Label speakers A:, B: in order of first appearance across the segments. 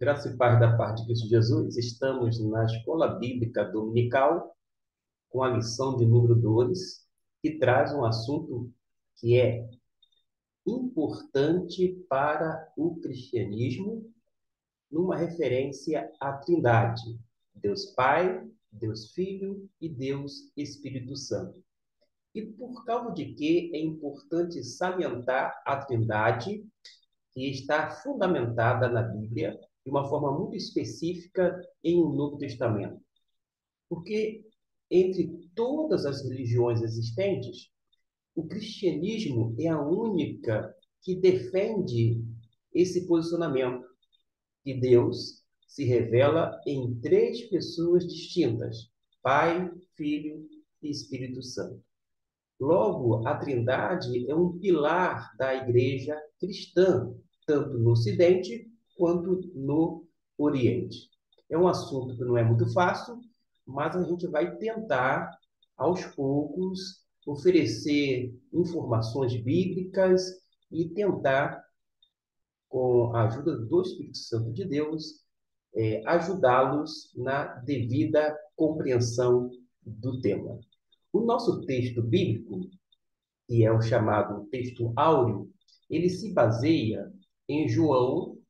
A: Graça e paz da parte de Cristo Jesus, estamos na Escola Bíblica Dominical com a lição de número 2, que traz um assunto que é importante para o cristianismo, numa referência à Trindade, Deus Pai, Deus Filho e Deus Espírito Santo. E por causa de que é importante salientar a Trindade, que está fundamentada na Bíblia de uma forma muito específica em um Novo Testamento. Porque entre todas as religiões existentes, o cristianismo é a única que defende esse posicionamento, que Deus se revela em três pessoas distintas: Pai, Filho e Espírito Santo. Logo, a Trindade é um pilar da igreja cristã, tanto no Ocidente quanto no Oriente. É um assunto que não é muito fácil, mas a gente vai tentar, aos poucos, oferecer informações bíblicas e tentar, com a ajuda do Espírito Santo de Deus, ajudá-los na devida compreensão do tema. O nosso texto bíblico, que é o chamado texto áureo, ele se baseia em João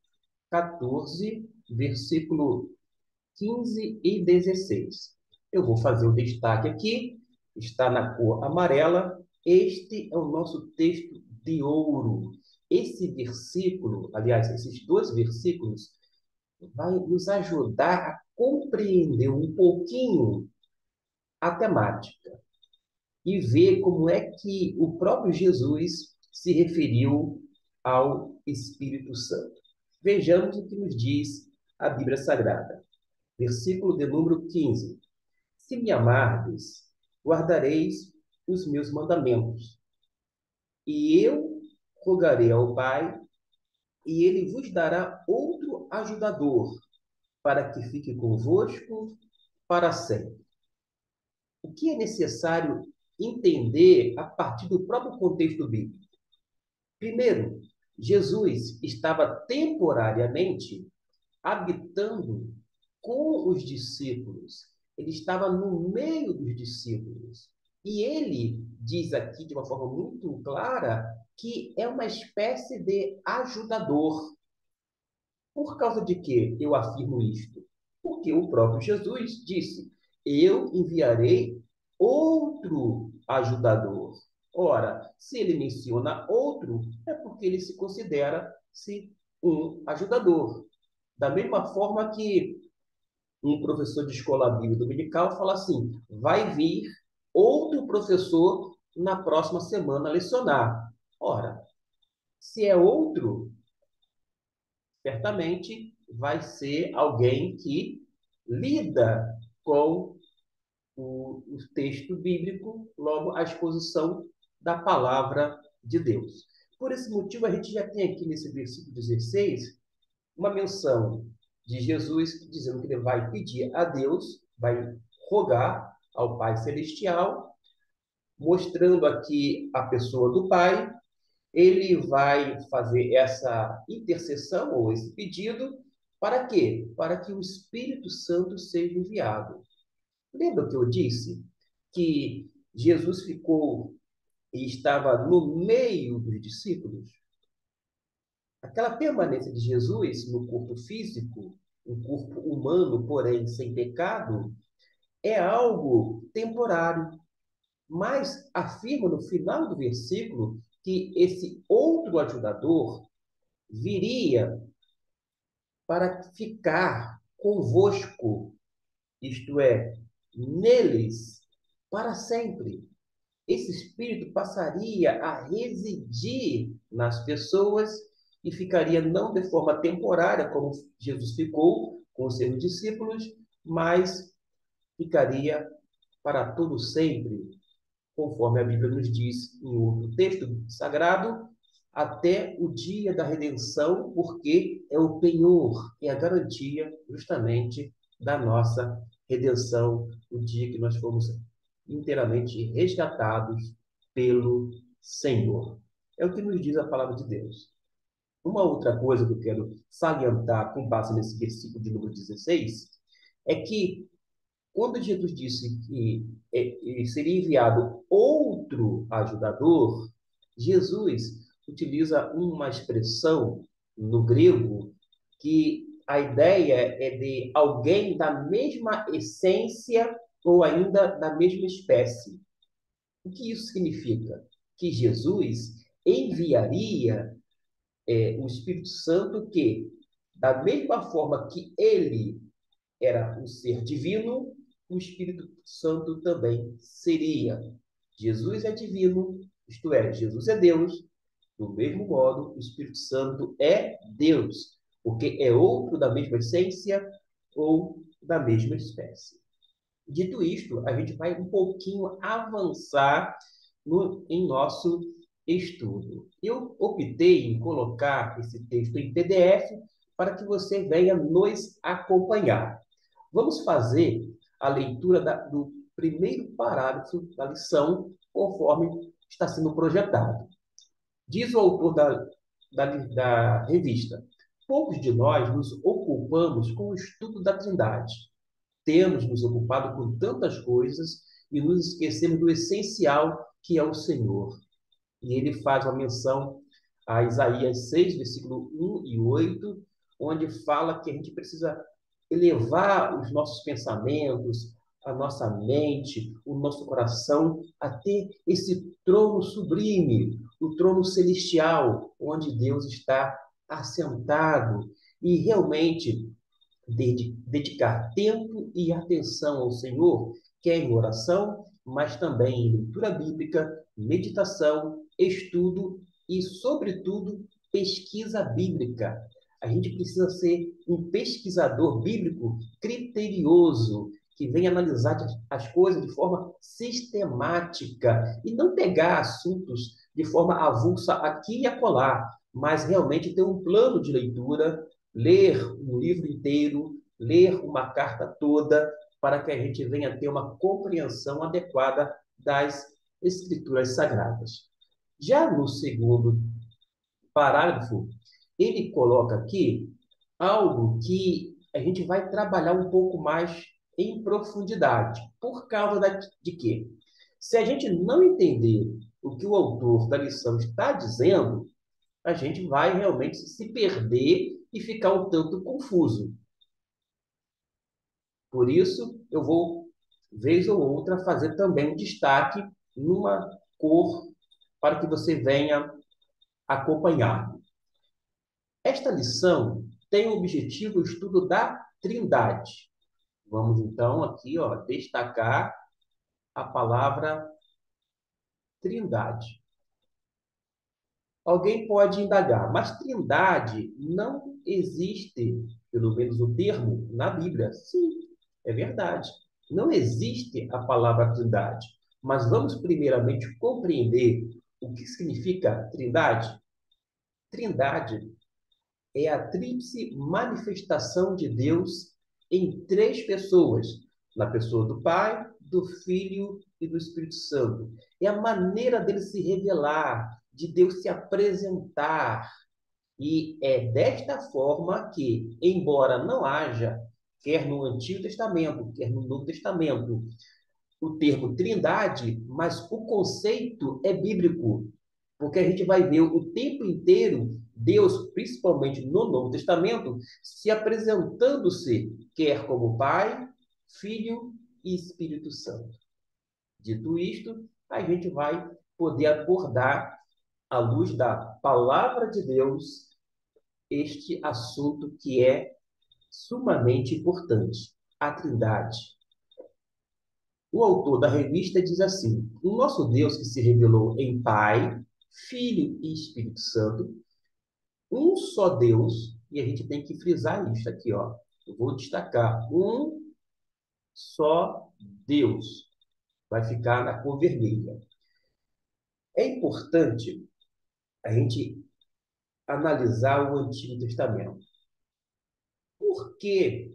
A: 14, versículo 15 e 16. Eu vou fazer o destaque aqui, está na cor amarela. Este é o nosso texto de ouro. Esse versículo, aliás, esses dois versículos, vai nos ajudar a compreender um pouquinho a temática e ver como é que o próprio Jesus se referiu ao Espírito Santo. Vejamos o que nos diz a Bíblia Sagrada. Versículo de número 15. Se me amardes, guardareis os meus mandamentos. E eu rogarei ao Pai, e ele vos dará outro ajudador, para que fique convosco para sempre. O que é necessário entender a partir do próprio contexto bíblico? Primeiro, Jesus estava temporariamente habitando com os discípulos. Ele estava no meio dos discípulos. E ele diz aqui de uma forma muito clara que é uma espécie de ajudador. Por causa de que eu afirmo isto? Porque o próprio Jesus disse: Eu enviarei outro ajudador. Ora, se ele menciona outro, é porque ele se considera-se um ajudador. Da mesma forma que um professor de escola bíblica dominical fala assim: vai vir outro professor na próxima semana lecionar. Ora, se é outro, certamente vai ser alguém que lida com o texto bíblico, logo a exposição da palavra de Deus. Por esse motivo, a gente já tem aqui nesse versículo 16 uma menção de Jesus dizendo que ele vai pedir a Deus, vai rogar ao Pai Celestial, mostrando aqui a pessoa do Pai. Ele vai fazer essa intercessão ou esse pedido para quê? Para que o Espírito Santo seja enviado. Lembra que eu disse que Jesus ficou e estava no meio dos discípulos? Aquela permanência de Jesus no corpo físico, um corpo humano, porém sem pecado, é algo temporário. Mas afirma no final do versículo que esse outro ajudador viria para ficar convosco, isto é, neles, para sempre. Esse espírito passaria a residir nas pessoas e ficaria não de forma temporária, como Jesus ficou com os seus discípulos, mas ficaria para todo sempre, conforme a Bíblia nos diz em outro texto sagrado, até o dia da redenção, porque é o penhor, é a garantia justamente da nossa redenção, o dia que nós fomos inteiramente resgatados pelo Senhor. É o que nos diz a palavra de Deus. Uma outra coisa que eu quero salientar com base nesse versículo de número 16 é que quando Jesus disse que seria enviado outro ajudador, Jesus utiliza uma expressão no grego que a ideia é de alguém da mesma essência ou ainda da mesma espécie. O que isso significa? Que Jesus enviaria o Espírito Santo que, da mesma forma que ele era um ser divino, o Espírito Santo também seria. Jesus é divino, isto é, Jesus é Deus. Do mesmo modo, o Espírito Santo é Deus, porque é outro da mesma essência ou da mesma espécie. Dito isto, a gente vai um pouquinho avançar em nosso estudo. Eu optei em colocar esse texto em PDF para que você venha nos acompanhar. Vamos fazer a leitura do primeiro parágrafo da lição, conforme está sendo projetado. Diz o autor da revista: poucos de nós nos ocupamos com o estudo da Trindade. Temos nos ocupado com tantas coisas e nos esquecemos do essencial que é o Senhor. E ele faz uma menção a Isaías 6, versículo 1 e 8, onde fala que a gente precisa elevar os nossos pensamentos, a nossa mente, o nosso coração, a ter esse trono sublime, o trono celestial, onde Deus está assentado. E realmente dedicar tempo e atenção ao Senhor, quer em oração, mas também em leitura bíblica, meditação, estudo e, sobretudo, pesquisa bíblica. A gente precisa ser um pesquisador bíblico criterioso, que venha analisar as coisas de forma sistemática e não pegar assuntos de forma avulsa aqui e acolá, mas realmente ter um plano de leitura, ler um livro inteiro, ler uma carta toda, para que a gente venha ter uma compreensão adequada das Escrituras Sagradas. Já no segundo parágrafo, ele coloca aqui algo que a gente vai trabalhar um pouco mais em profundidade. Por causa de quê? Se a gente não entender o que o autor da lição está dizendo, a gente vai realmente se perder e ficar um tanto confuso. Por isso, eu vou, vez ou outra, fazer também um destaque numa cor para que você venha acompanhar. Esta lição tem o objetivo o estudo da Trindade. Vamos então aqui, ó, destacar a palavra Trindade. Alguém pode indagar, mas Trindade não existe, pelo menos o termo, na Bíblia. Sim, é verdade. Não existe a palavra Trindade. Mas vamos primeiramente compreender o que significa Trindade? Trindade é a tríplice manifestação de Deus em três pessoas, na pessoa do Pai, do Filho e do Espírito Santo. É a maneira dele se revelar, de Deus se apresentar. E é desta forma que, embora não haja, quer no Antigo Testamento, quer no Novo Testamento, o termo trindade, mas o conceito é bíblico, porque a gente vai ver o tempo inteiro Deus, principalmente no Novo Testamento, se apresentando-se, quer como Pai, Filho e Espírito Santo. Dito isto, a gente vai poder abordar, à luz da palavra de Deus, este assunto que é sumamente importante, a Trindade. O autor da revista diz assim: o nosso Deus que se revelou em Pai, Filho e Espírito Santo, um só Deus, e a gente tem que frisar isso aqui, ó. Eu vou destacar: um só Deus. Vai ficar na cor vermelha. É importante a gente analisar o Antigo Testamento. Por que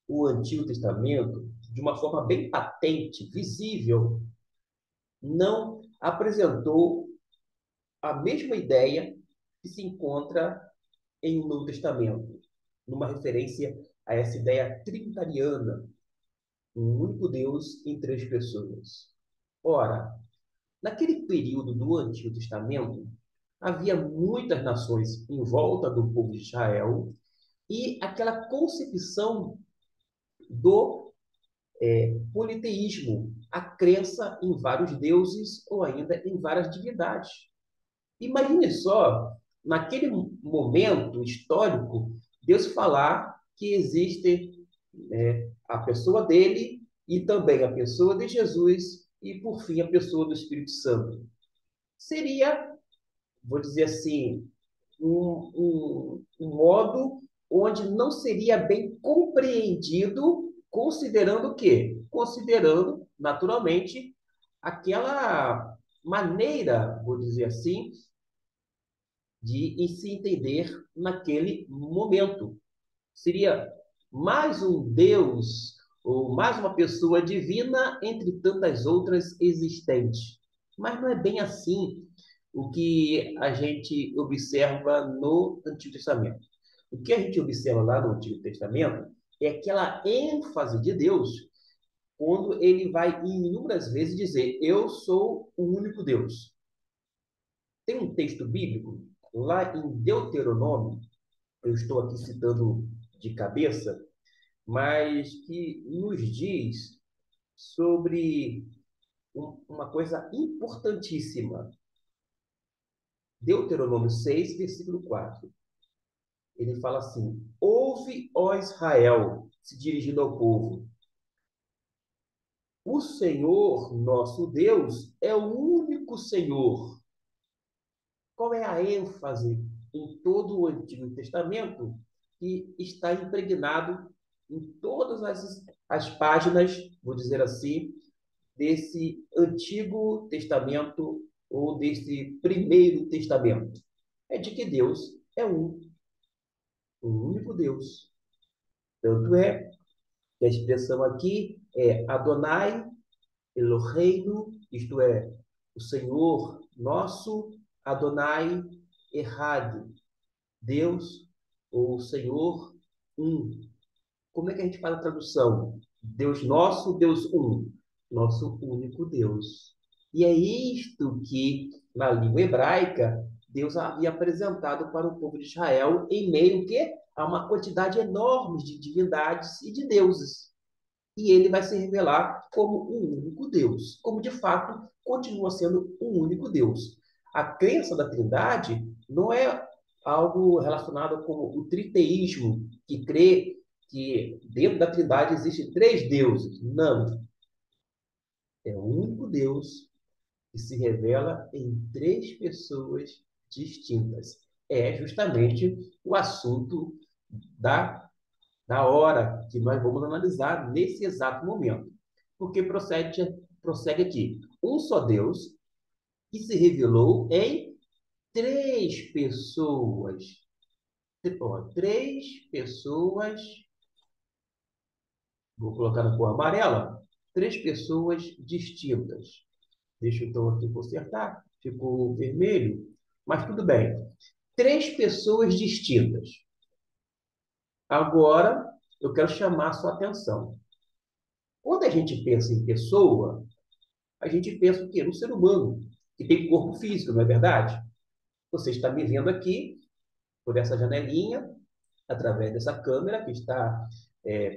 A: o Antigo Testamento, de uma forma bem patente, visível, não apresentou a mesma ideia que se encontra em um Novo Testamento, numa referência a essa ideia trinitariana, um único Deus em três pessoas. Ora, naquele período do Antigo Testamento, havia muitas nações em volta do povo de Israel e aquela concepção do politeísmo, a crença em vários deuses ou ainda em várias divindades. Imagine só, naquele momento histórico, Deus falar que existe a pessoa dele e também a pessoa de Jesus e, por fim, a pessoa do Espírito Santo. Seria, vou dizer assim, um modo onde não seria bem compreendido, considerando o quê? Considerando, naturalmente, aquela maneira, vou dizer assim, de se entender naquele momento. Seria mais um Deus ou mais uma pessoa divina entre tantas outras existentes. Mas não é bem assim o que a gente observa no Antigo Testamento. O que a gente observa lá no Antigo Testamento é aquela ênfase de Deus quando ele vai inúmeras vezes dizer: Eu sou o único Deus. Tem um texto bíblico lá em Deuteronômio, eu estou aqui citando de cabeça, mas que nos diz sobre uma coisa importantíssima. Deuteronômio 6, versículo 4. Ele fala assim: Ouve, ó Israel, se dirigindo ao povo. O Senhor, nosso Deus, é o único Senhor. Qual é a ênfase em todo o Antigo Testamento que está impregnado em todas as páginas, vou dizer assim, desse Antigo Testamento ou desse Primeiro Testamento? É de que Deus é um único Deus. Tanto é que a expressão aqui é Adonai Eloheinu, isto é, o Senhor nosso, Adonai Errad, Deus ou Senhor um. Como é que a gente faz a tradução? Deus nosso, Deus um, nosso único Deus. E é isto que, na língua hebraica, Deus havia apresentado para o povo de Israel em meio que a uma quantidade enorme de divindades e de deuses. E ele vai se revelar como um único Deus, como de fato continua sendo um único Deus. A crença da Trindade não é algo relacionado com o triteísmo, que crê que dentro da Trindade existem três deuses. Não. É um único Deus que se revela em três pessoas distintas. É justamente o assunto da da hora que nós vamos analisar nesse exato momento. Porque prossegue aqui. Um só Deus que se revelou em três pessoas. Três pessoas, vou colocar na cor amarela, três pessoas distintas. Deixa eu então aqui consertar, ficou vermelho, mas tudo bem. Três pessoas distintas. Agora, eu quero chamar a sua atenção. Quando a gente pensa em pessoa, a gente pensa o quê? No ser humano, que tem corpo físico, não é verdade? Você está me vendo aqui, por essa janelinha, através dessa câmera que está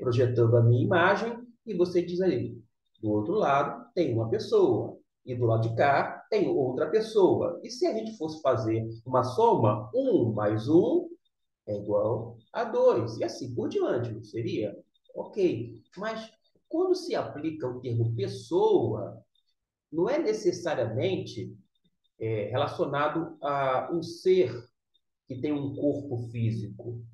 A: projetando a minha imagem, e você diz ali, do outro lado tem uma pessoa, e do lado de cá tem outra pessoa. E se a gente fosse fazer uma soma, um mais um é igual a dois, e assim por diante, não seria? Ok, mas quando se aplica o termo pessoa, não é necessariamente relacionado a um ser que tem um corpo físico.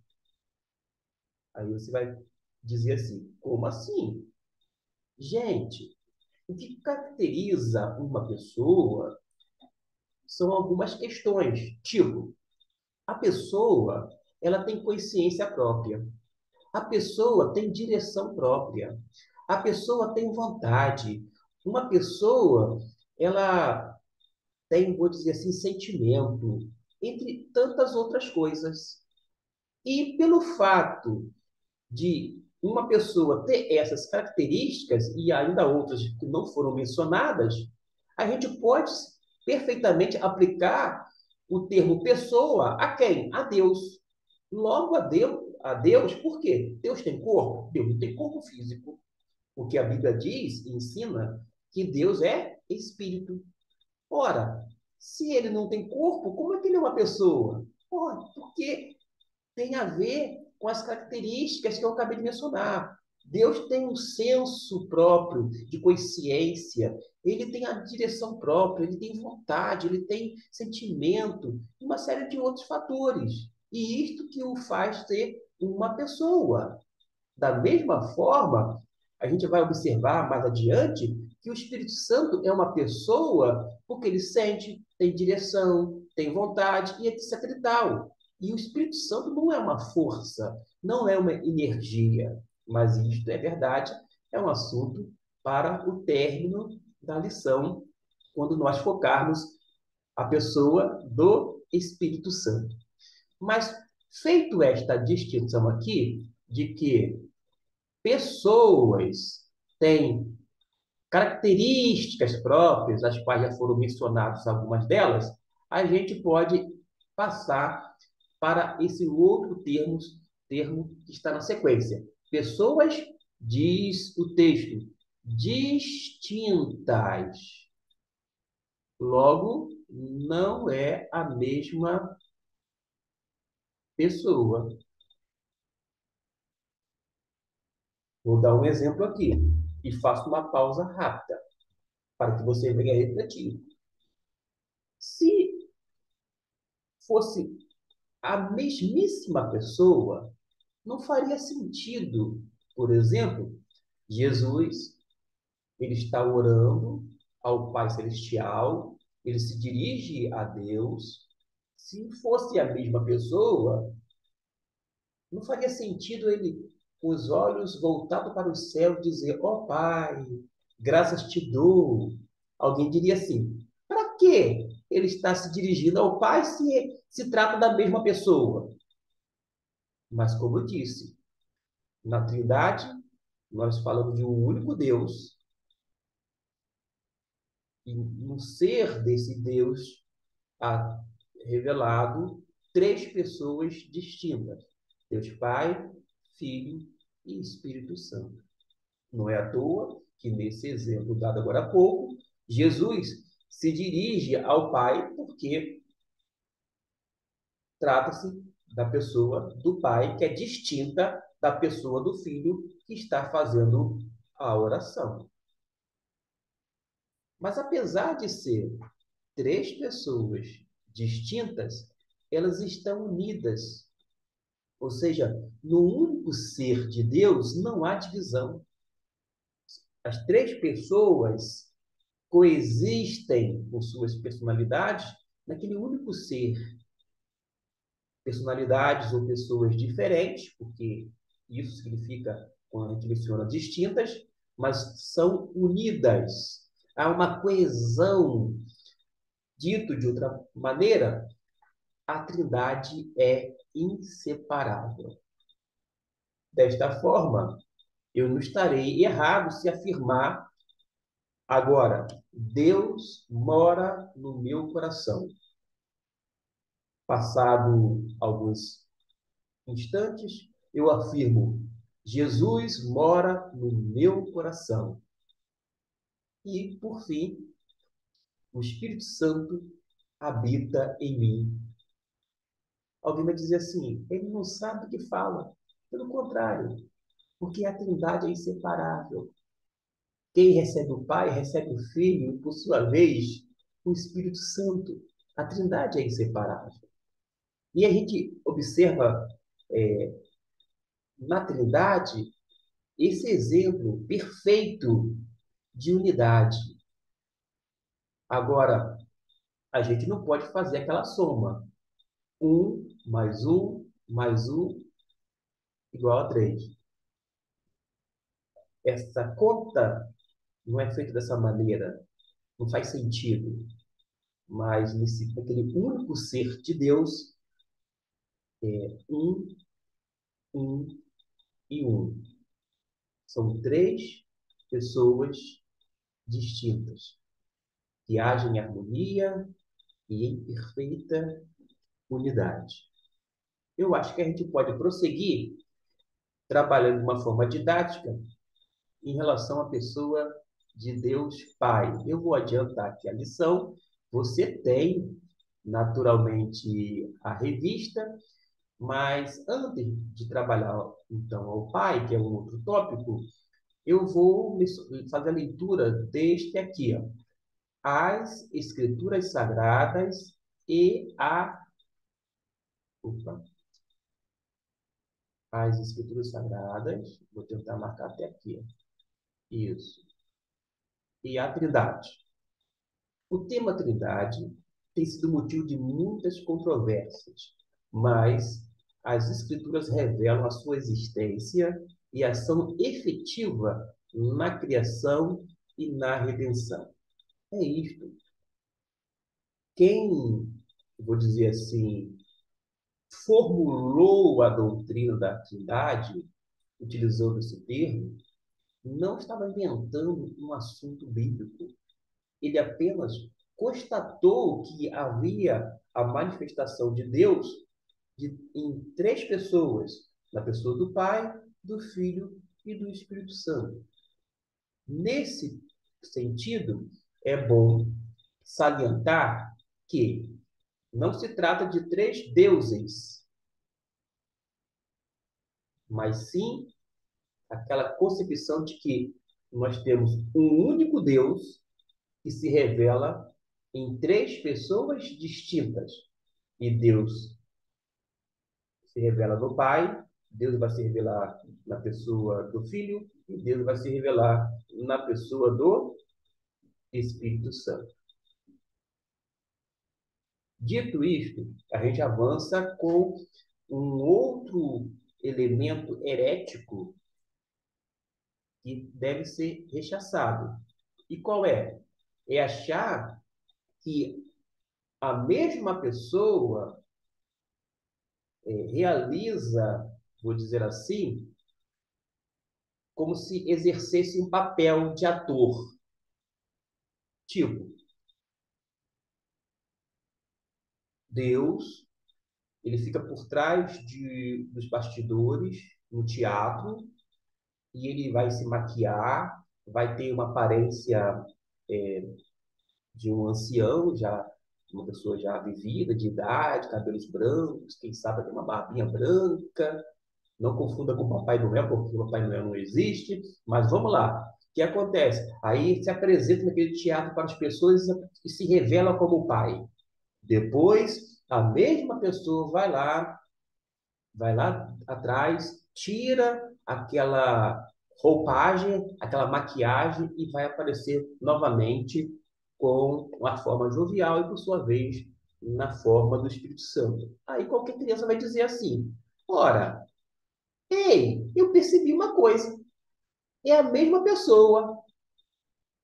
A: Aí você vai dizer assim, como assim? Gente, o que caracteriza uma pessoa são algumas questões, tipo, a pessoa, ela tem consciência própria, a pessoa tem direção própria, a pessoa tem vontade, uma pessoa, ela tem, vou dizer assim, sentimento, entre tantas outras coisas. E pelo fato de uma pessoa ter essas características e ainda outras que não foram mencionadas, a gente pode perfeitamente aplicar o termo pessoa a quem? A Deus. Logo a Deus, por quê? Deus tem corpo? Deus não tem corpo físico. Porque a Bíblia diz e ensina que Deus é espírito. Ora, se ele não tem corpo, como é que ele é uma pessoa? Ora, porque tem a ver com as características que eu acabei de mencionar. Deus tem um senso próprio de consciência, ele tem a direção própria, ele tem vontade, ele tem sentimento, uma série de outros fatores. E isto que o faz ser uma pessoa. Da mesma forma, a gente vai observar mais adiante que o Espírito Santo é uma pessoa porque ele sente, tem direção, tem vontade e etc e tal. E o Espírito Santo não é uma força, não é uma energia, mas isto é verdade, é um assunto para o término da lição, quando nós focarmos a pessoa do Espírito Santo. Mas feito esta distinção aqui de que pessoas têm características próprias, as quais já foram mencionadas algumas delas, a gente pode passar para esse outro termo que está na sequência. Pessoas, diz o texto, distintas. Logo, não é a mesma pessoa. Vou dar um exemplo aqui e faço uma pausa rápida para que você venha refletir. Se fosse a mesmíssima pessoa, não faria sentido, por exemplo, Jesus, ele está orando ao Pai Celestial, ele se dirige a Deus. Se fosse a mesma pessoa, não faria sentido ele, com os olhos voltados para o céu, dizer: ó Pai, graças te dou. Alguém diria assim: para que ele está se dirigindo ao Pai se trata da mesma pessoa? Mas, como eu disse, na Trindade, nós falamos de um único Deus, e no ser desse Deus há revelado três pessoas distintas: Deus Pai, Filho e Espírito Santo. Não é à toa que, nesse exemplo dado agora há pouco, Jesus se dirige ao Pai porque trata-se da pessoa do Pai, que é distinta da pessoa do Filho que está fazendo a oração. Mas apesar de ser três pessoas distintas, elas estão unidas. Ou seja, no único ser de Deus não há divisão. As três pessoas coexistem com suas personalidades naquele único ser. Personalidades ou pessoas diferentes, porque isso significa, quando a gente menciona distintas, mas são unidas. Há uma coesão. Dito de outra maneira, a Trindade é inseparável. Desta forma, eu não estarei errado se afirmar agora: Deus mora no meu coração. Passado alguns instantes, eu afirmo: Jesus mora no meu coração. E, por fim, o Espírito Santo habita em mim. Alguém vai dizer assim: ele não sabe o que fala. Pelo contrário, porque a Trindade é inseparável. Quem recebe o Pai, recebe o Filho, e, por sua vez, o Espírito Santo. A Trindade é inseparável. E a gente observa na Trindade esse exemplo perfeito de unidade. Agora, a gente não pode fazer aquela soma. Mais um, igual a 3. Essa conta não é feita dessa maneira. Não faz sentido. mas naquele único ser de Deus, um, um e um. São três pessoas distintas, que agem em harmonia e em perfeita unidade. Eu acho que a gente pode prosseguir trabalhando de uma forma didática em relação à pessoa de Deus Pai. Eu vou adiantar aqui a lição. Você tem, naturalmente, a revista, mas antes de trabalhar, então, ao Pai, que é um outro tópico, eu vou fazer a leitura deste aqui, ó. As Escrituras Sagradas e opa, as Escrituras Sagradas, vou tentar marcar até aqui, ó. Isso. E a Trindade. O tema Trindade tem sido motivo de muitas controvérsias, mas as Escrituras revelam a sua existência e ação efetiva na criação e na redenção. É isto. Quem, vou dizer assim, formulou a doutrina da Trindade, utilizando esse termo, não estava inventando um assunto bíblico. Ele apenas constatou que havia a manifestação de Deus em três pessoas, na pessoa do Pai, do Filho e do Espírito Santo. Nesse sentido, é bom salientar que não se trata de três deuses, mas sim aquela concepção de que nós temos um único Deus que se revela em três pessoas distintas. E Deus se revela no Pai, Deus vai se revelar na pessoa do Filho, e Deus vai se revelar na pessoa do Espírito Santo. Dito isto, a gente avança com um outro elemento herético que deve ser rechaçado. E qual é? É achar que a mesma pessoa realiza, vou dizer assim, como se exercesse um papel de ator. Tipo, Deus, ele fica por trás dos bastidores no teatro e ele vai se maquiar, vai ter uma aparência é, de um ancião, já uma pessoa já vivida, de idade, cabelos brancos, quem sabe tem uma barbinha branca. Não confunda com Papai Noel, porque o Papai Noel não existe. Mas vamos lá. O que acontece? Aí se apresenta naquele teatro para as pessoas e se revela como pai. Depois, a mesma pessoa vai lá atrás, tira aquela roupagem, aquela maquiagem e vai aparecer novamente com uma forma jovial e, por sua vez, na forma do Espírito Santo. Aí qualquer criança vai dizer assim: ora, ei, eu percebi uma coisa. É a mesma pessoa.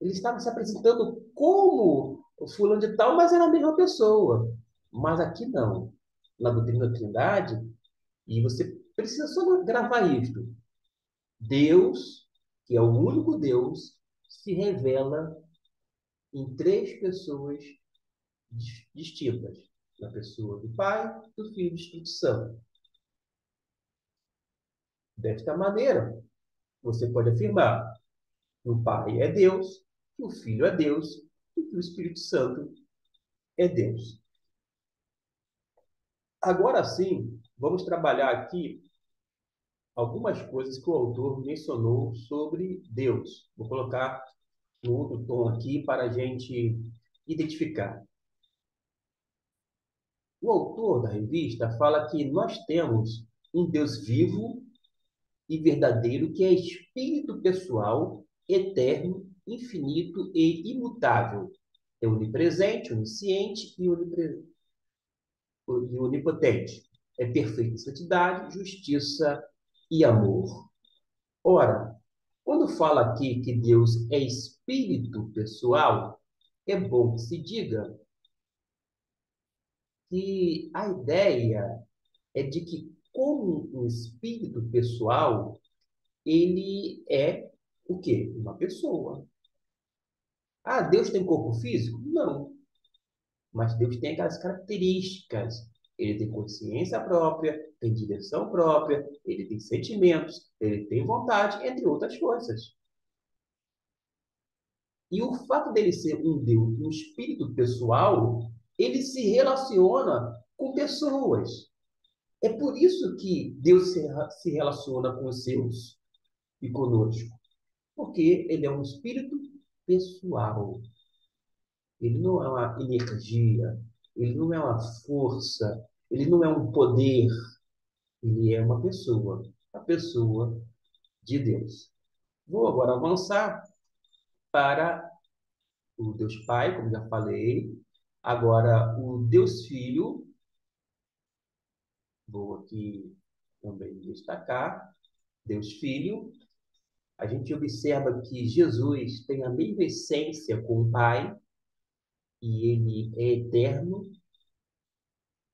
A: Ele estava se apresentando como o fulano de tal, mas era a mesma pessoa. Mas aqui não. Na doutrina da Trindade, e você precisa só gravar isto. Deus, que é o único Deus, se revela em três pessoas distintas. Na pessoa do Pai, do Filho e do Espírito Santo. Desta maneira, você pode afirmar que o Pai é Deus, que o Filho é Deus e que o Espírito Santo é Deus. Agora sim, vamos trabalhar aqui algumas coisas que o autor mencionou sobre Deus. Vou colocar no outro tom aqui para a gente identificar. O autor da revista fala que nós temos um Deus vivo e verdadeiro que é espírito pessoal, eterno, infinito e imutável. É onipresente, onisciente e onipotente. É perfeita em santidade, justiça e amor. Ora, quando fala aqui que Deus é espírito pessoal, é bom que se diga que a ideia é de que, como um espírito pessoal, ele é o quê? Uma pessoa. Ah, Deus tem corpo físico? Não. Mas Deus tem aquelas características. Ele tem consciência própria, tem direção própria, ele tem sentimentos, ele tem vontade, entre outras coisas. E o fato dele ser um Deus, um espírito pessoal, ele se relaciona com pessoas. É por isso que Deus se relaciona com os seus e conosco. Porque ele é um espírito pessoal. Ele não é uma energia, ele não é uma força, ele não é um poder, ele é uma pessoa, a pessoa de Deus. Vou agora avançar para o Deus Pai, como já falei. Agora, o Deus Filho, vou aqui também destacar, Deus Filho. A gente observa que Jesus tem a mesma essência com o Pai, e ele é eterno,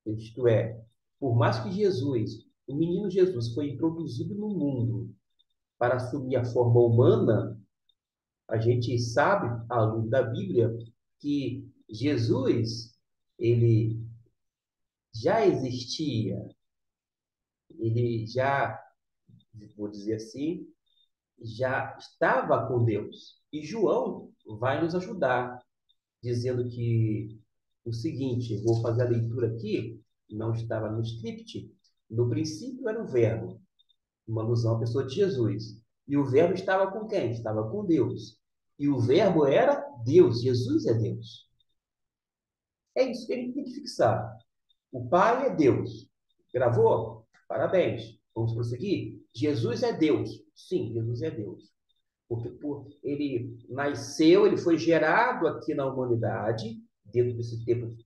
A: isto é, por mais que Jesus, o menino Jesus, foi introduzido no mundo para assumir a forma humana, a gente sabe, à luz da Bíblia, que Jesus, ele já existia, ele já, vou dizer assim, já estava com Deus. E João vai nos ajudar, dizendo que o seguinte, vou fazer a leitura aqui, não estava no script, no princípio era o verbo, uma alusão à pessoa de Jesus. E o verbo estava com quem? Estava com Deus. E o verbo era Deus, Jesus é Deus. É isso que a gente tem que fixar. O Pai é Deus. Gravou? Parabéns. Vamos prosseguir? Jesus é Deus. Sim, Jesus é Deus. Porque ele nasceu, ele foi gerado aqui na humanidade, dentro desse tempo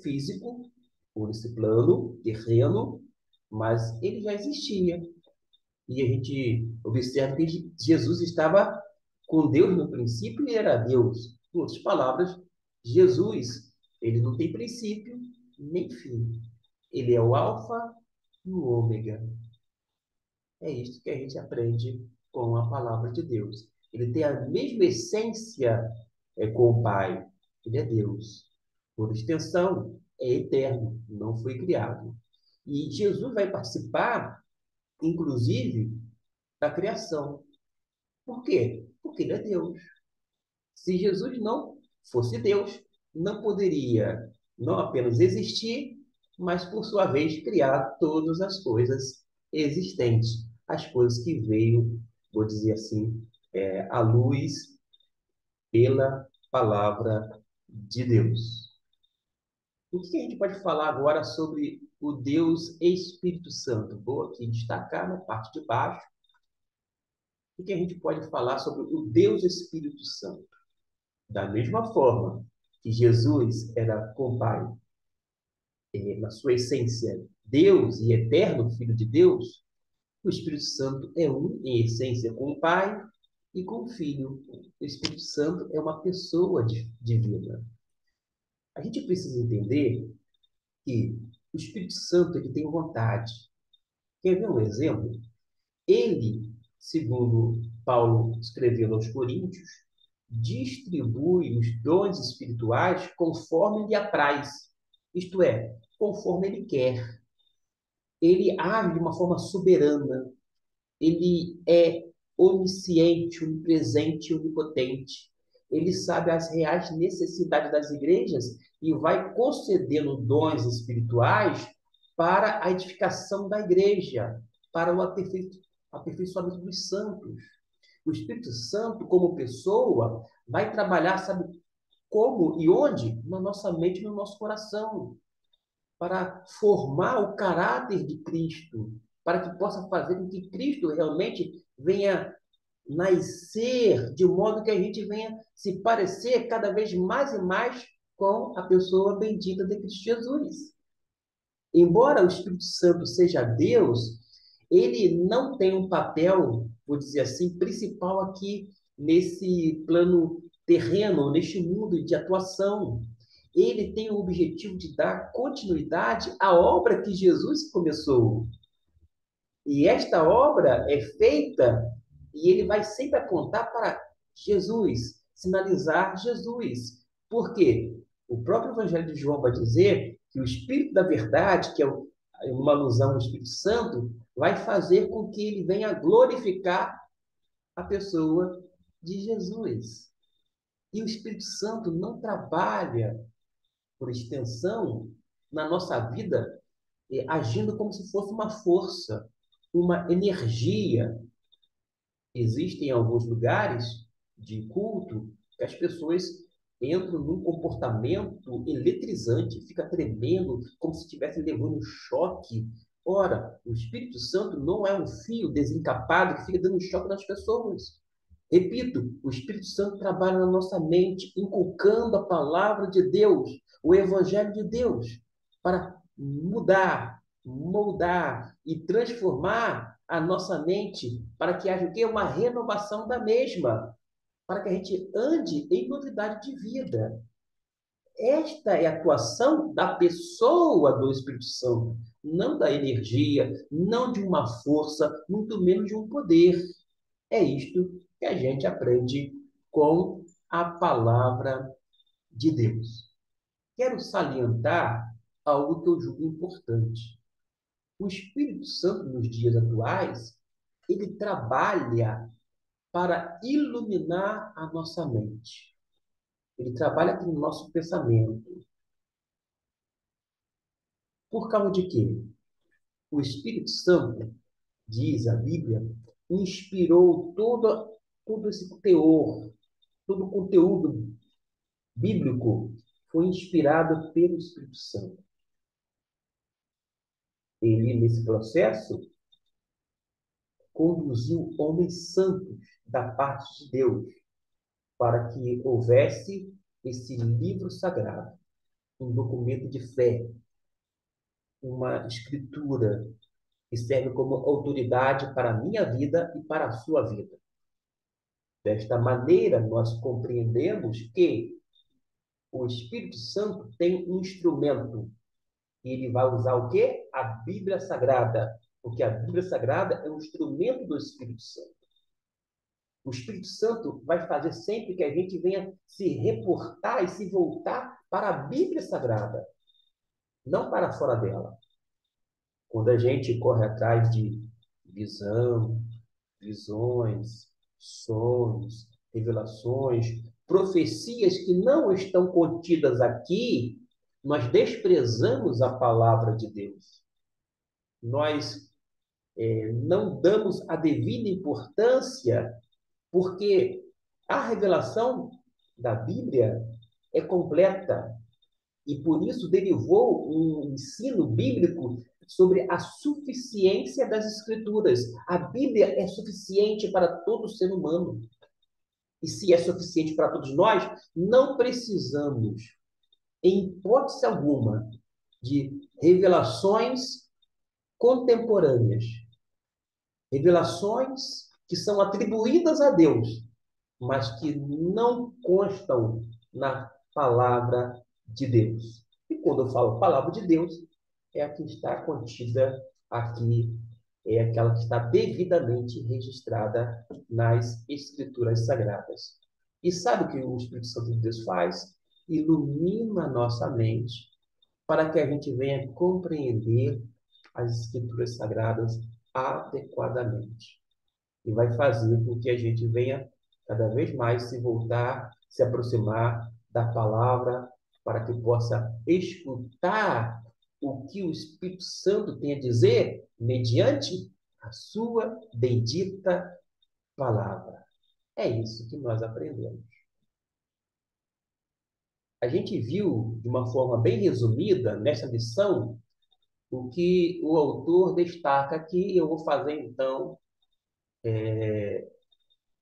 A: físico, por esse plano terreno, mas ele já existia. E a gente observa que Jesus estava com Deus no princípio e era Deus. Em outras palavras, Jesus, ele não tem princípio nem fim. Ele é o alfa e o ômega. É isso que a gente aprende com a palavra de Deus. Ele tem a mesma essência com o Pai. Ele é Deus. Por extensão, é eterno, não foi criado. E Jesus vai participar, inclusive, da criação. Por quê? Porque ele é Deus. Se Jesus não fosse Deus, não poderia não apenas existir, mas, por sua vez, criar todas as coisas existentes, as coisas que veio, vou dizer assim, à luz pela palavra de Deus. O que a gente pode falar agora sobre o Deus Espírito Santo? Vou aqui destacar na parte de baixo. O que a gente pode falar sobre o Deus Espírito Santo? Da mesma forma que Jesus era com o Pai, na sua essência, Deus e eterno Filho de Deus, o Espírito Santo é um em essência com o Pai e com o Filho. O Espírito Santo é uma pessoa divina. A gente precisa entender que o Espírito Santo ele tem vontade. Quer ver um exemplo? Ele, segundo Paulo escrevendo aos Coríntios, distribui os dons espirituais conforme lhe apraz, isto é, conforme ele quer. Ele age de uma forma soberana, ele é onisciente, onipresente e onipotente. Ele sabe as reais necessidades das igrejas e vai concedendo dons espirituais para a edificação da igreja, para o aperfeiçoamento dos santos. O Espírito Santo, como pessoa, vai trabalhar, sabe como e onde? Na nossa mente e no nosso coração, para formar o caráter de Cristo, para que possa fazer com que Cristo realmente venha nascer de modo que a gente venha se parecer cada vez mais e mais com a pessoa bendita de Cristo Jesus. Embora o Espírito Santo seja Deus, ele não tem um papel, vou dizer assim, principal aqui nesse plano terreno, neste mundo de atuação. ele tem o objetivo de dar continuidade à obra que Jesus começou. E esta obra é feita e ele vai sempre apontar para Jesus, sinalizar Jesus. Por quê? O próprio Evangelho de João vai dizer que o Espírito da Verdade, que é uma alusão ao Espírito Santo, vai fazer com que ele venha glorificar a pessoa de Jesus. E o Espírito Santo não trabalha, por extensão, na nossa vida, agindo como se fosse uma força, uma energia. Existem alguns lugares de culto que as pessoas entram num comportamento eletrizante, fica tremendo, como se estivesse levando um choque. Ora, o Espírito Santo não é um fio desencapado que fica dando choque nas pessoas. Repito, o Espírito Santo trabalha na nossa mente, inculcando a palavra de Deus, o Evangelho de Deus, para mudar, moldar e transformar a nossa mente, para que haja o quê? Uma renovação da mesma, para que a gente ande em novidade de vida. Esta é a atuação da pessoa do Espírito Santo, não da energia, não de uma força, muito menos de um poder. É isto que a gente aprende com a palavra de Deus. Quero salientar algo que eu julgo importante. O Espírito Santo, nos dias atuais, ele trabalha para iluminar a nossa mente. Ele trabalha aqui no nosso pensamento. Por causa de quê? O Espírito Santo, diz a Bíblia, inspirou todo esse teor, todo o conteúdo bíblico foi inspirado pelo Espírito Santo. Ele, nesse processo, conduziu homens santos da parte de Deus para que houvesse esse livro sagrado, um documento de fé, uma escritura que serve como autoridade para a minha vida e para a sua vida. Desta maneira, nós compreendemos que o Espírito Santo tem um instrumento. E ele vai usar o quê? A Bíblia Sagrada. Porque a Bíblia Sagrada é um instrumento do Espírito Santo. O Espírito Santo vai fazer sempre que a gente venha se reportar e se voltar para a Bíblia Sagrada, não para fora dela. Quando a gente corre atrás de visão, visões, sonhos, revelações, profecias que não estão contidas aqui, nós desprezamos a palavra de Deus. Nós não damos a devida importância, porque a revelação da Bíblia é completa e por isso derivou um ensino bíblico sobre a suficiência das Escrituras. A Bíblia é suficiente para todo ser humano. E se é suficiente para todos nós, não precisamos, em hipótese alguma, de revelações contemporâneas, revelações que são atribuídas a Deus, mas que não constam na palavra de Deus. E quando eu falo palavra de Deus, é a que está contida aqui, é aquela que está devidamente registrada nas Escrituras Sagradas. E sabe o que o Espírito Santo de Deus faz? Ilumina a nossa mente para que a gente venha compreender as Escrituras Sagradas adequadamente. E vai fazer com que a gente venha cada vez mais se voltar, se aproximar da palavra, para que possa escutar o que o Espírito Santo tem a dizer mediante a sua bendita palavra. É isso que nós aprendemos. A gente viu, de uma forma bem resumida, nessa lição, o que o autor destaca aqui. Eu vou fazer, então,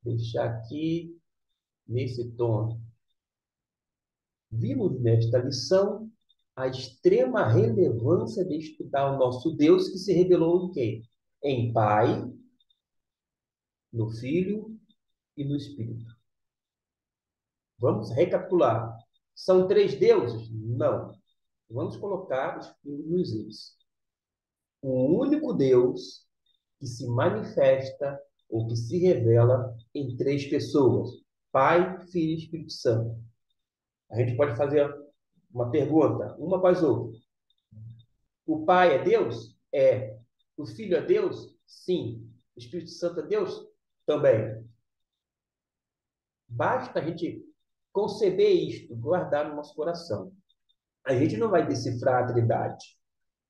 A: deixar aqui nesse tom. Vimos nesta lição a extrema relevância de estudar o nosso Deus que se revelou em quê? Em Pai, no Filho e no Espírito. Vamos recapitular. São três deuses? Não. Vamos colocar os pingos nos is. O único Deus que se manifesta ou que se revela em três pessoas: Pai, Filho e Espírito Santo. A gente pode fazer uma pergunta, uma após outra. O Pai é Deus? É. O Filho é Deus? Sim. O Espírito Santo é Deus? Também. Basta a gente conceber isto, guardar no nosso coração. A gente não vai decifrar a Trindade,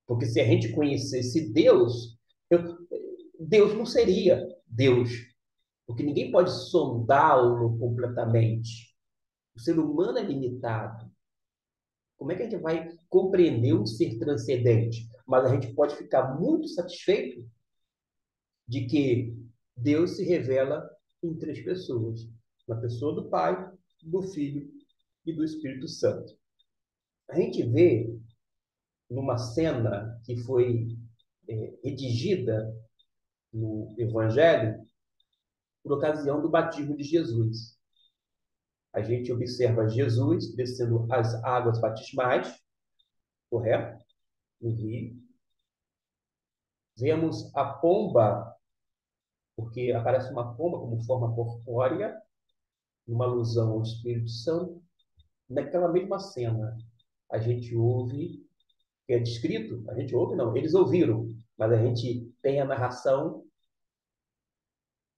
A: porque se a gente conhecesse Deus, Deus não seria Deus, porque ninguém pode sondá-lo completamente. O ser humano é limitado. Como é que a gente vai compreender um ser transcendente? Mas a gente pode ficar muito satisfeito de que Deus se revela em três pessoas: na pessoa do Pai, do Filho e do Espírito Santo. A gente vê numa cena que foi redigida no Evangelho por ocasião do batismo de Jesus. A gente observa Jesus descendo as águas batismais, correto? No rio. Vemos a pomba, porque aparece uma pomba como forma corpórea, uma alusão ao Espírito Santo. Naquela mesma cena, a gente ouve, que é descrito, a gente ouve não, eles ouviram, mas a gente tem a narração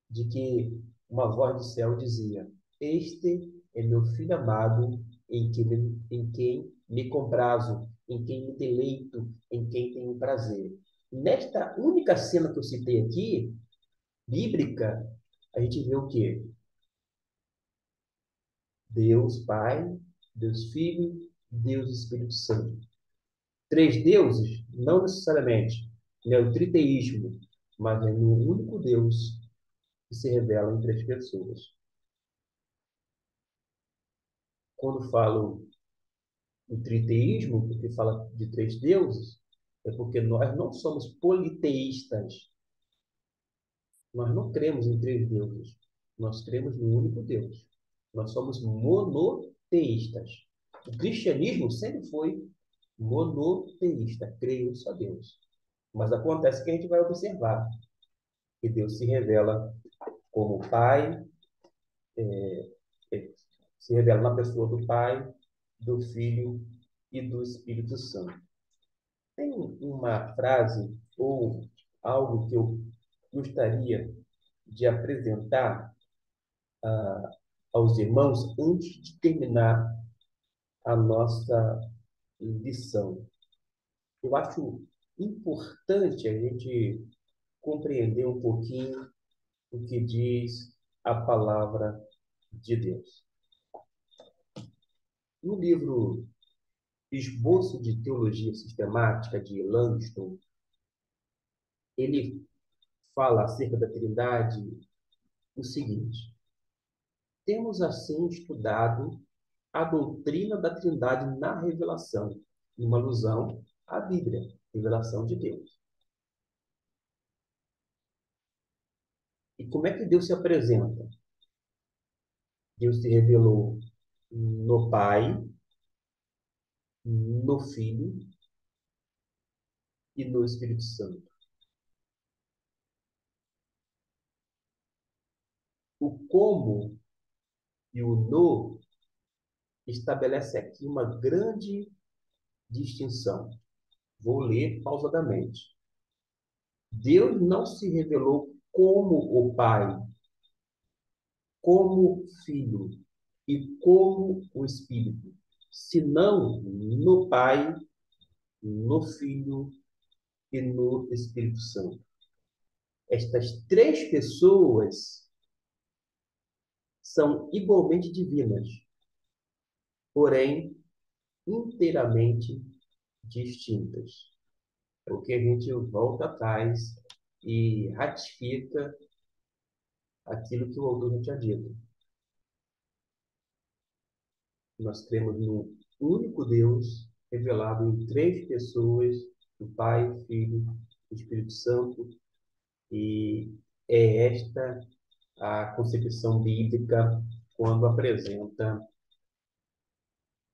A: de que uma voz do céu dizia: Este é meu filho amado, em quem me comprazo, em quem me deleito, em quem tenho prazer. Nesta única cena que eu citei aqui, bíblica, a gente vê o quê? Deus Pai, Deus Filho, Deus Espírito Santo. Três deuses? Não necessariamente. Não é o triteísmo, mas é no único Deus que se revela em três pessoas. Quando falo em triteísmo, porque fala de três deuses, é porque nós não somos politeístas. Nós não cremos em três deuses. Nós cremos no único Deus. Nós somos monoteístas. O cristianismo sempre foi monoteísta, creio só Deus. Mas acontece que a gente vai observar que Deus se revela como Pai, se revela na pessoa do Pai, do Filho e do Espírito Santo. Tem uma frase ou algo que eu gostaria de apresentar aos irmãos antes de terminar a nossa lição. Eu acho importante a gente compreender um pouquinho o que diz a palavra de Deus. No livro Esboço de Teologia Sistemática de Langston, ele fala acerca da Trindade o seguinte: temos assim estudado a doutrina da Trindade na revelação, uma alusão à Bíblia, revelação de Deus. E como é que Deus se apresenta? Deus se revelou no Pai, no Filho e no Espírito Santo. O como e o no estabelece aqui uma grande distinção. Vou ler pausadamente. Deus não se revelou como o Pai, como o Filho e como o Espírito, senão no Pai, no Filho e no Espírito Santo. Estas três pessoas são igualmente divinas, porém inteiramente distintas. É o que a gente volta atrás e ratifica aquilo que o autor já tinha dito. Nós cremos no único Deus revelado em três pessoas, o Pai, o Filho e o Espírito Santo, e é esta a concepção bíblica quando apresenta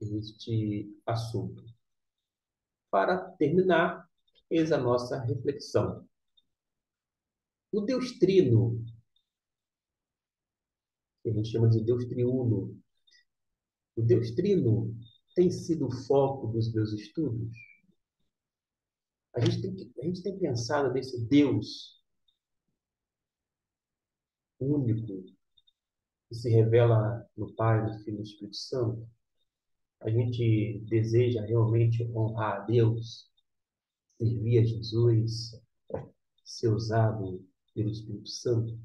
A: este assunto. Para terminar, eis a nossa reflexão. O Deus Trino, que a gente chama de Deus Triuno, o Deus Trino tem sido o foco dos meus estudos? A gente tem pensado nesse Deus único que se revela no Pai, no Filho e no Espírito Santo? A gente deseja realmente honrar a Deus, servir a Jesus, ser usado pelo Espírito Santo?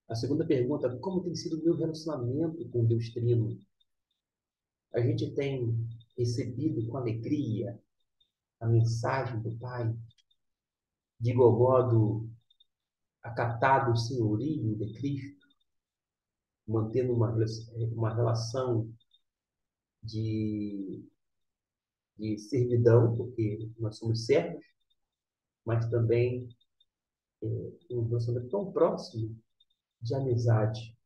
A: A segunda pergunta: como tem sido o meu relacionamento com o Deus Trino? A gente tem recebido com alegria a mensagem do Pai, de igual modo acatado o senhorio de Cristo, mantendo uma relação de, de servidão, porque nós somos servos, mas também um relacionamento tão próximo de amizade,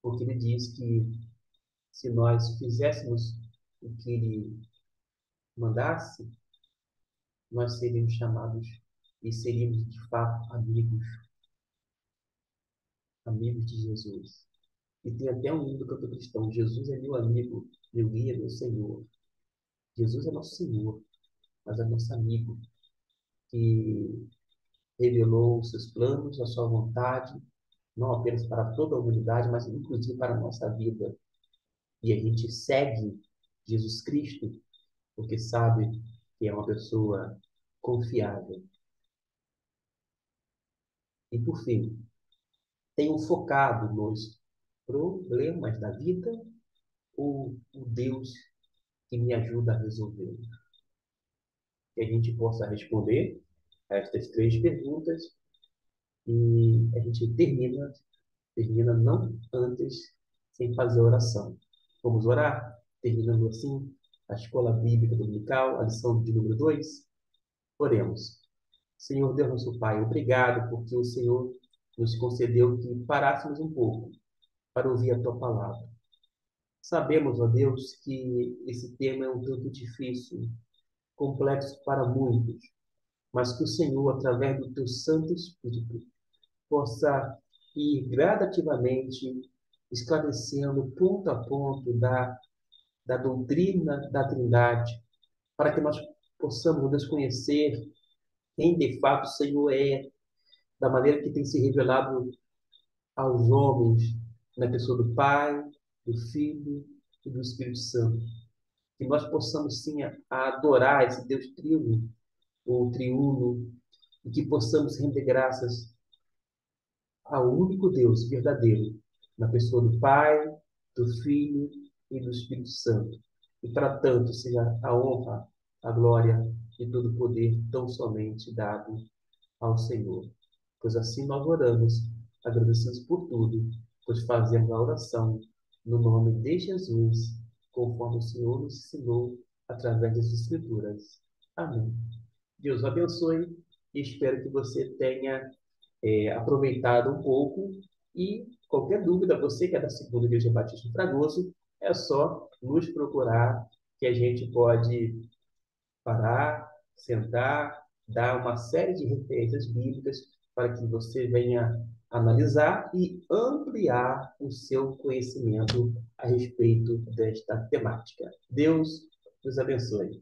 A: porque ele diz que se nós fizéssemos o que ele mandasse, nós seríamos chamados e seríamos de fato amigos, amigos de Jesus. E tem até um hino do cantor cristão: Jesus é meu amigo, meu guia, meu Senhor. Jesus é nosso Senhor, mas é nosso amigo, que revelou os seus planos, a sua vontade, não apenas para toda a humanidade, mas inclusive para a nossa vida. E a gente segue Jesus Cristo porque sabe que é uma pessoa confiável. E por fim, tenho focado nos problemas da vida ou o Deus que me ajuda a resolver? Que a gente possa responder a estas três perguntas e a gente termina não antes sem fazer oração. Vamos orar? Terminando assim a Escola Bíblica Dominical, a lição de número 2. Oremos. Senhor Deus, nosso Pai, obrigado porque o Senhor nos concedeu que parássemos um pouco para ouvir a Tua palavra. Sabemos, ó Deus, que esse tema é um tanto difícil, complexo para muitos, mas que o Senhor, através do Teu Santo Espírito, possa ir gradativamente esclarecendo ponto a ponto da doutrina da Trindade, para que nós possamos nos conhecer quem de fato o Senhor é, da maneira que tem se revelado aos homens, na pessoa do Pai, do Filho e do Espírito Santo. Que nós possamos sim adorar esse Deus trino, ou triuno, e que possamos render graças ao único Deus verdadeiro, na pessoa do Pai, do Filho e do Espírito Santo. E para tanto seja a honra, a glória e todo o poder tão somente dado ao Senhor. Pois assim nós oramos, agradecidos por tudo, pois fazemos a oração no nome de Jesus, conforme o Senhor nos ensinou através das Escrituras. Amém. Deus o abençoe e espero que você tenha aproveitado um pouco. E qualquer dúvida, você que é da Segunda Igreja Batista em Fragoso, é só nos procurar que a gente pode parar, sentar, dar uma série de referências bíblicas para que você venha analisar e ampliar o seu conhecimento a respeito desta temática. Deus nos abençoe.